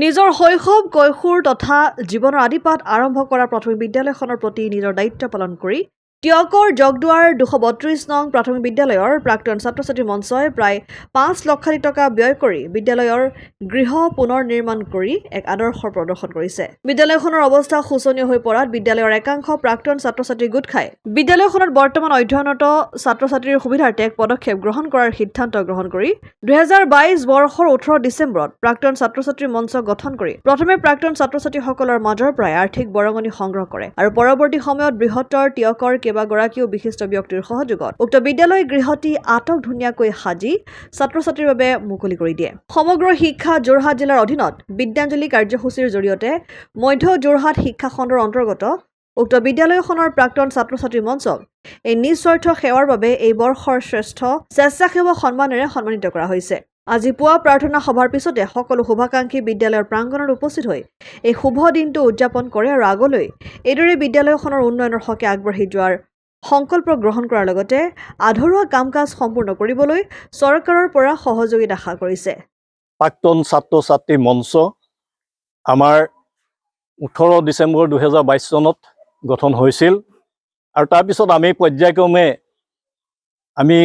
নিজৰ শৈশৱ কৈশোৰ তথা জীৱনৰ আদিপাঠ আৰম্ভ কৰা প্ৰাথমিক বিদ্যালয়খনৰ প্ৰতি নিজৰ দায়িত্ব পালন কৰি টিয়কৰ জগদুৱাৰ ২৩২ নং প্ৰাথমিক বিদ্যালয়ৰ প্ৰাক্তন ছাত্ৰ-ছাত্ৰী মঞ্চই প্ৰায় ৫ লক্ষাধিক টকা ব্যয় কৰি বিদ্যালয়ৰ গৃহ পুনৰ নিৰ্মাণ কৰি এক আদৰ্শৰ প্ৰদৰ্শন কৰিছে। বিদ্যালয়খনৰ অৱস্থা শোচনীয় হৈ পৰাত বিদ্যালয়ৰ একাংশ প্ৰাক্তন ছাত্ৰ-ছাত্ৰী গোট খাই বিদ্যালয়খনত বৰ্তমান অধ্যয়নৰত ছাত্ৰ-ছাত্ৰীৰ সুবিধাৰ্থে এক পদক্ষেপ গ্ৰহণ কৰাৰ সিদ্ধান্ত গ্ৰহণ কৰি ২০২২ বৰ্ষৰ ১৮ ডিচেম্বৰত প্ৰাক্তন ছাত্ৰ-ছাত্ৰী মঞ্চ গঠন কৰি প্ৰথমে প্ৰাক্তন ছাত্ৰ-ছাত্ৰীসকলৰ মাজৰ পৰাই আৰ্থিক বৰঙণি সংগ্ৰহ কৰে আৰু পৰৱৰ্তী সময়ত বৃহত্তৰ টিয়কৰ কেইবাগৰাকীও বিশিষ্ট ব্যক্তিৰ সহযোগত উক্ত বিদ্যালয় গৃহটি আটক ধুনীয়াকৈ সাজি ছাত্ৰ-ছাত্ৰীৰ বাবে মুকলি কৰি দিয়ে। সমগ্ৰ শিক্ষা যোৰহাট জিলাৰ অধীনত বিদ্যাঞ্জলি কাৰ্যসূচীৰ জৰিয়তে মধ্য যোৰহাট শিক্ষা খণ্ডৰ অন্তৰ্গত উক্ত বিদ্যালয়খনৰ প্ৰাক্তন ছাত্ৰ-ছাত্ৰী মঞ্চক এই নিস্বাৰ্থ সেৱাৰ বাবে এই বৰ্ষৰ শ্ৰেষ্ঠ স্বেচ্ছাসেৱক সন্মানেৰে সন্মানিত কৰা হৈছে। আজি পুৱা প্ৰাৰ্থনা সভাৰ পিছতে সকলো শুভাকাংক্ষী বিদ্যালয়ৰ প্ৰাংগণত উপস্থিত হৈ এই শুভ দিনটো উদযাপন কৰে আৰু আগলৈ এইদৰে বিদ্যালয়খনৰ উন্নয়নৰ হকে আগবাঢ়ি যোৱাৰ সংকল্প গ্ৰহণ কৰাৰ লগতে আধৰুৱা কাম-কাজ সম্পূৰ্ণ কৰিবলৈ চৰকাৰৰ পৰা সহযোগিতা আশা কৰিছে। প্ৰাক্তন ছাত্ৰ-ছাত্ৰী মঞ্চ আমাৰ ১৮ ডিচেম্বৰ ২০২২ চনত গঠন হৈছিল আৰু তাৰপিছত আমি পৰ্যায়ক্ৰমে আমি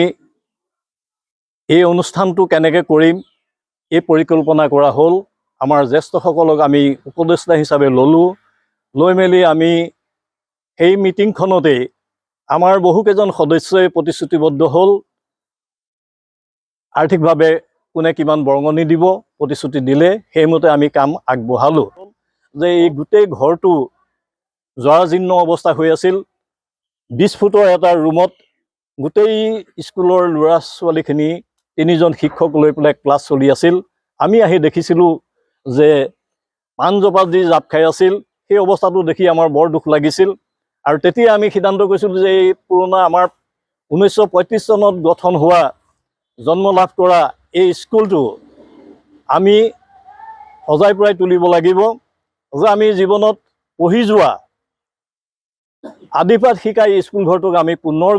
এই অনুষ্ঠানটো কেনেকৈ কৰিম এই পৰিকল্পনা কৰা হ'ল। আমাৰ জ্যেষ্ঠসকলক আমি উপদেষ্টা হিচাপে ল'লোঁ, লৈ মেলি আমি সেই মিটিংখনতেই আমাৰ বহুকেইজন সদস্যই প্ৰতিশ্ৰুতিবদ্ধ হ'ল। আৰ্থিকভাৱে কোনে কিমান বৰঙণি দিব প্ৰতিশ্ৰুতি দিলে, সেইমতে আমি কাম আগবঢ়ালোঁ। যে এই গোটেই ঘৰটো জৰাজীৰ্ণ অৱস্থা হৈ আছিল। ২০ ফুটৰ এটা ৰুমত গোটেই স্কুলৰ ল'ৰা ছোৱালীখিনি ৩জন শিক্ষক লৈ পেলাই ক্লাছ চলি আছিল। আমি আহি দেখিছিলোঁ যে পাণজোপা যি জাপ খাই আছিল, সেই অৱস্থাটো দেখি আমাৰ বৰ দুখ লাগিছিল। আৰু তেতিয়া আমি সিদ্ধান্ত কৰিছিলোঁ যে এই পুৰণা আমাৰ ১৯৩৫ চনত গঠন হোৱা জন্ম লাভ কৰা এই স্কুলটো আমি সজাই পৰাই তুলিব লাগিব, যে আমি জীৱনত পঢ়ি যোৱা আদিপাঠ শিকা এই স্কুল ঘৰটোক আমি পুনৰ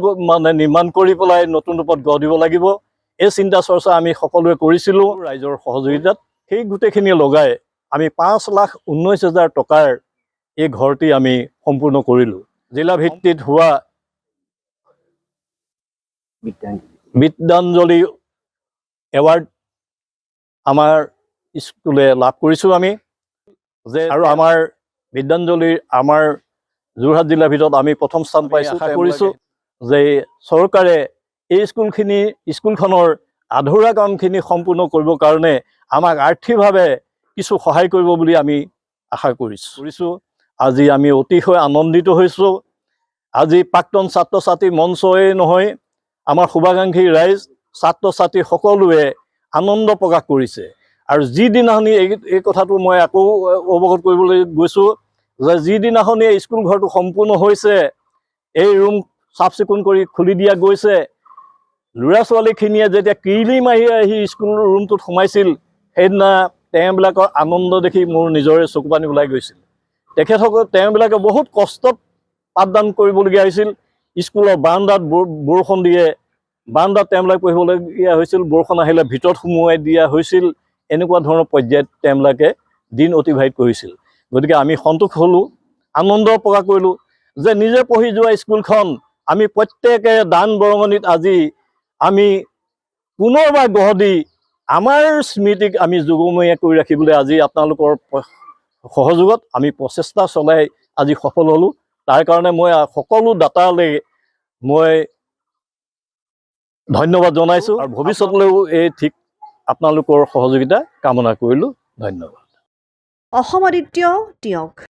নিৰ্মাণ কৰি পেলাই নতুন ৰূপত গঢ় দিব লাগিব। এই চিন্তা চৰ্চা আমি সকলোৱে কৰিছিলোঁ ৰাইজৰ সহযোগিতাত। সেই গোটেইখিনি লগাই আমি ৫,১৯,০০০ টকাৰ এই ঘৰটি আমি সম্পূৰ্ণ কৰিলোঁ। জিলা ভিত্তিত হোৱা বিদ্যাঞ্জলি এৱাৰ্ড আমাৰ স্কুলে লাভ কৰিছোঁ আমি। যে আৰু আমাৰ বিদ্যাঞ্জলিৰ আমাৰ যোৰহাট জিলাৰ ভিতৰত আমি প্ৰথম স্থান পাইছোঁ। আশা কৰিছোঁ যে চৰকাৰে এই স্কুলখনৰ আধৰুৱা কামখিনি সম্পূৰ্ণ কৰিবৰ কাৰণে আমাক আৰ্থিকভাৱে কিছু সহায় কৰিব বুলি আমি আশা কৰিছোঁ। আজি আমি অতিশয় আনন্দিত হৈছোঁ। আজি প্ৰাক্তন ছাত্ৰ-ছাত্ৰী মঞ্চই নহয়, আমাৰ শুভাকাংক্ষী ৰাইজ ছাত্ৰ-ছাত্ৰী সকলোৱে আনন্দ প্ৰকাশ কৰিছে। আৰু যিদিনাখনি এই কথাটো মই আকৌ অৱগত কৰিবলৈ গৈছোঁ যে যিদিনাখনি এই স্কুল ঘৰটো সম্পূৰ্ণ হৈছে, এই ৰুম চাফ চিকুণ কৰি খুলি দিয়া গৈছে, ল'ৰা ছোৱালীখিনিয়ে যেতিয়া কিৰিলি মাৰি আহি স্কুল ৰুমটোত সোমাইছিল, সেইদিনা তেওঁবিলাকৰ আনন্দ দেখি মোৰ নিজৰে চকুপানী ওলাই গৈছিল। তেওঁবিলাকে বহুত কষ্টত পাঠদান কৰিবলগীয়া হৈছিল। স্কুলৰ বাৰান্দাত বৰষুণ দিয়ে, বাৰান্দাত তেওঁবিলাক পঢ়িবলগীয়া হৈছিল, বৰষুণ আহিলে ভিতৰত সুমুৱাই দিয়া হৈছিল। এনেকুৱা ধৰণৰ পৰ্যায়ত তেওঁবিলাকে দিন অতিবাহিত কৰিছিল। গতিকে আমি সন্তোষ হ'লোঁ, আনন্দ প্ৰকাশ কৰিলোঁ যে নিজে পঢ়ি যোৱা স্কুলখন আমি প্ৰত্যেকে দান বৰঙণিত আজি আমি পুনৰবাৰ গঢ় দি আমাৰ স্মৃতিক আমি যুগমীয়া কৰি ৰাখিবলৈ আজি আপোনালোকৰ সহযোগত আমি প্ৰচেষ্টা চলাই আজি সফল হ'লোঁ। তাৰ কাৰণে মই সকলো দাতালৈ মই ধন্যবাদ জনাইছোঁ আৰু ভৱিষ্যতলৈও এই ঠিক আপোনালোকৰ সহযোগিতা কামনা কৰিলোঁ। ধন্যবাদ। অসম আদিত্য টিয়ক।